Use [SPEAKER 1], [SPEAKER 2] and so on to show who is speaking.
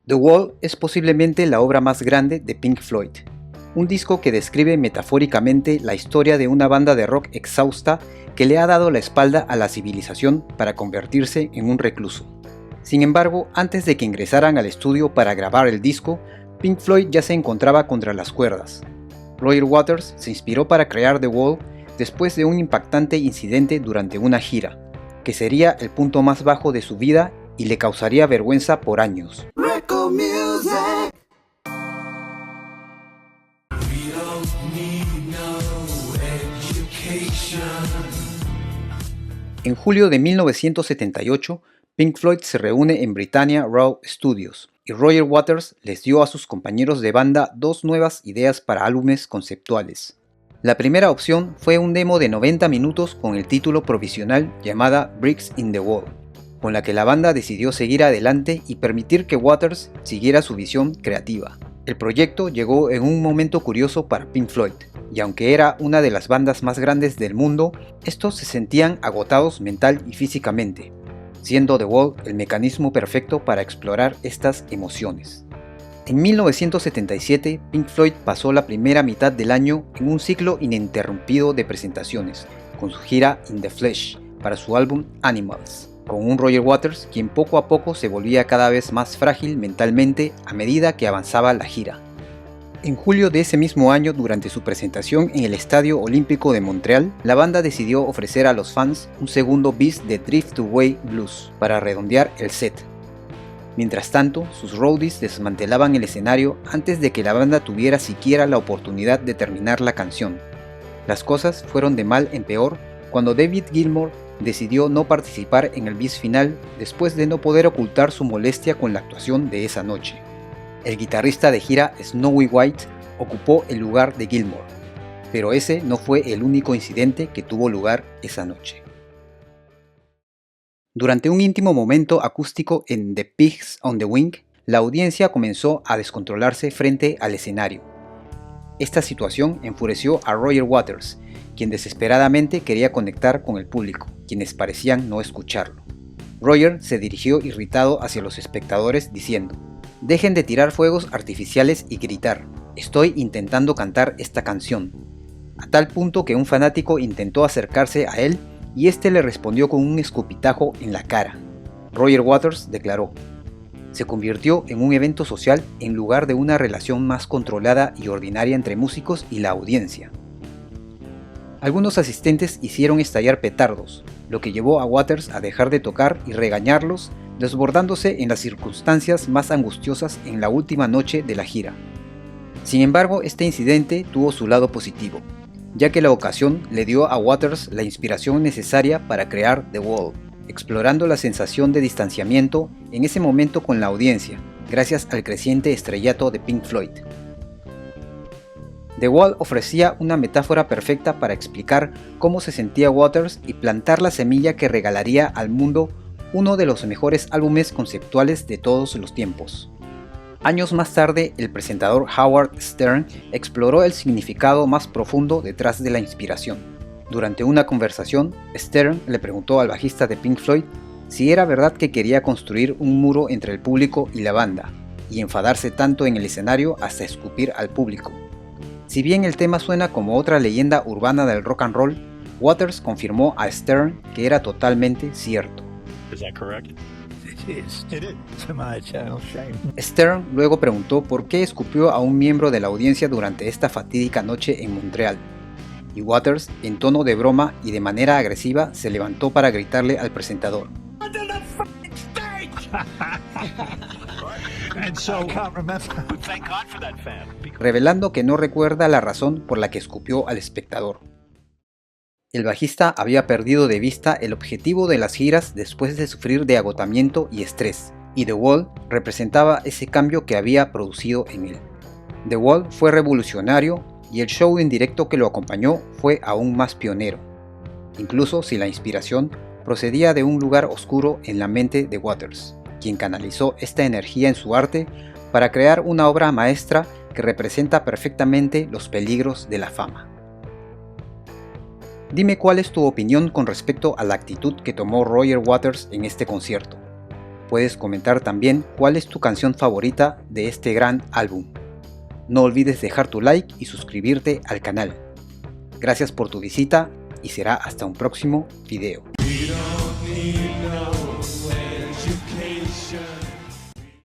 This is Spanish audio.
[SPEAKER 1] The Wall es posiblemente la obra más grande de Pink Floyd, un disco que describe metafóricamente la historia de una banda de rock exhausta que le ha dado la espalda a la civilización para convertirse en un recluso. Sin embargo, antes de que ingresaran al estudio para grabar el disco, Pink Floyd ya se encontraba contra las cuerdas. Roger Waters se inspiró para crear The Wall después de un impactante incidente durante una gira, que sería el punto más bajo de su vida y le causaría vergüenza por años. En julio de 1978, Pink Floyd se reúne en Britannia Raw Studios y Roger Waters les dio a sus compañeros de banda dos nuevas ideas para álbumes conceptuales. La primera opción fue un demo de 90 minutos con el título provisional llamada Bricks in the Wall, con la que la banda decidió seguir adelante y permitir que Waters siguiera su visión creativa. El proyecto llegó en un momento curioso para Pink Floyd, y aunque era una de las bandas más grandes del mundo, estos se sentían agotados mental y físicamente, siendo The Wall el mecanismo perfecto para explorar estas emociones. En 1977, Pink Floyd pasó la primera mitad del año en un ciclo ininterrumpido de presentaciones, con su gira In the Flesh para su álbum Animals, con un Roger Waters quien poco a poco se volvía cada vez más frágil mentalmente a medida que avanzaba la gira. En julio de ese mismo año, durante su presentación en el Estadio Olímpico de Montreal, la banda decidió ofrecer a los fans un segundo bis de Drift Away Blues para redondear el set. Mientras tanto, sus roadies desmantelaban el escenario antes de que la banda tuviera siquiera la oportunidad de terminar la canción. Las cosas fueron de mal en peor cuando David Gilmour decidió no participar en el bis final después de no poder ocultar su molestia con la actuación de esa noche. El guitarrista de gira Snowy White ocupó el lugar de Gilmour, pero ese no fue el único incidente que tuvo lugar esa noche. Durante un íntimo momento acústico en The Pigs on the Wing, la audiencia comenzó a descontrolarse frente al escenario. Esta situación enfureció a Roger Waters, quien desesperadamente quería conectar con el público, quienes parecían no escucharlo. Roger se dirigió irritado hacia los espectadores diciendo: «Dejen de tirar fuegos artificiales y gritar, estoy intentando cantar esta canción», a tal punto que un fanático intentó acercarse a él y este le respondió con un escupitajo en la cara. Roger Waters declaró: «Se convirtió en un evento social en lugar de una relación más controlada y ordinaria entre músicos y la audiencia». Algunos asistentes hicieron estallar petardos, lo que llevó a Waters a dejar de tocar y regañarlos, desbordándose en las circunstancias más angustiosas en la última noche de la gira. Sin embargo, este incidente tuvo su lado positivo, ya que la ocasión le dio a Waters la inspiración necesaria para crear The Wall, explorando la sensación de distanciamiento en ese momento con la audiencia, gracias al creciente estrellato de Pink Floyd. The Wall ofrecía una metáfora perfecta para explicar cómo se sentía Waters y plantar la semilla que regalaría al mundo uno de los mejores álbumes conceptuales de todos los tiempos. Años más tarde, el presentador Howard Stern exploró el significado más profundo detrás de la inspiración. Durante una conversación, Stern le preguntó al bajista de Pink Floyd si era verdad que quería construir un muro entre el público y la banda, y enfadarse tanto en el escenario hasta escupir al público. Si bien el tema suena como otra leyenda urbana del rock and roll, Waters confirmó a Stern que era totalmente cierto. Stern luego preguntó por qué escupió a un miembro de la audiencia durante esta fatídica noche en Montreal, y Waters, en tono de broma y de manera agresiva, se levantó para gritarle al presentador: revelando que no recuerda la razón por la que escupió al espectador. El bajista había perdido de vista el objetivo de las giras después de sufrir de agotamiento y estrés, y The Wall representaba ese cambio que había producido en él. The Wall fue revolucionario y el show en directo que lo acompañó fue aún más pionero, incluso si la inspiración procedía de un lugar oscuro en la mente de Waters, quien canalizó esta energía en su arte para crear una obra maestra que representa perfectamente los peligros de la fama. Dime cuál es tu opinión con respecto a la actitud que tomó Roger Waters en este concierto. Puedes comentar también cuál es tu canción favorita de este gran álbum. No olvides dejar tu like y suscribirte al canal. Gracias por tu visita y será hasta un próximo video.